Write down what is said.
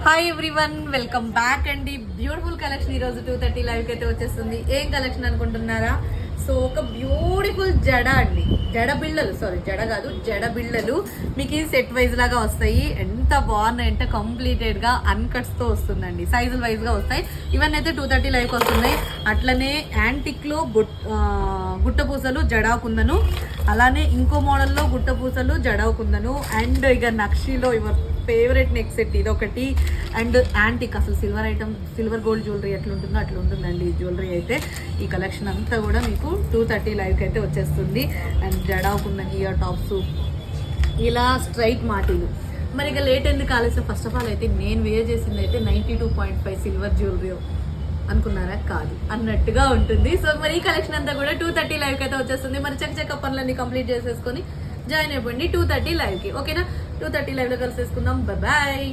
Hi everyone, welcome back అండి. Beautiful collection ఈరోజు 2:30 live అయితే వచ్చేస్తుంది. ఏం కలెక్షన్ అనుకుంటున్నారా? సో ఒక బ్యూటిఫుల్ జడ అండి, జడ బిళ్ళలు మీకు ఈ సెట్ వైజ్ లాగా వస్తాయి. ఎంత బాగున్నాయంటే కంప్లీటెడ్గా అన్కట్స్తో వస్తుందండి. సైజుల వైజ్గా వస్తాయి. ఇవన్నీ అయితే 2:30 లైవ్కి వస్తున్నాయి. అట్లనే యాంటిక్లో గుట్టపూసలు జడాకుందను, అలానే ఇంకో మోడల్లో గుట్టపూసలు జడాకుందను, అండ్ ఇక నక్షిలో యువర్ ఫేవరెట్ నెక్ సెట్ ఇదొకటి, అండ్ యాంటిక్ అసలు silver item, silver gold jewellery ఎట్లా ఉంటుందో అట్లా ఉంటుందండి ఈ జ్యువెలరీ అయితే. ఈ కలెక్షన్ అంతా కూడా మీకు 2:30 లైవ్కి అయితే వచ్చేస్తుంది. అండ్ జడాకున్న ఇయర్ టాప్స్, ఇలా స్ట్రైట్ మాటీలు. మరి ఇక లేట్ ఎందుకు ఆలస్యం? ఫస్ట్ ఆఫ్ ఆల్ అయితే నేను వేర్ చేసింది అయితే 92.5 సిల్వర్ జ్యువెలరీ అనుకున్నారా? కాదు అన్నట్టుగా ఉంటుంది. సో మరి ఈ కలెక్షన్ అంతా కూడా 2:30 లైవ్కి అయితే వచ్చేస్తుంది. మరి చక్క పనులన్నీ కంప్లీట్ చేసేసుకొని జాయిన్ అయిపోయింది 2:30 లైవ్కి. ఓకేనా? 2:30 లైవ్లో కలిసేసుకుందాం. బాయ్.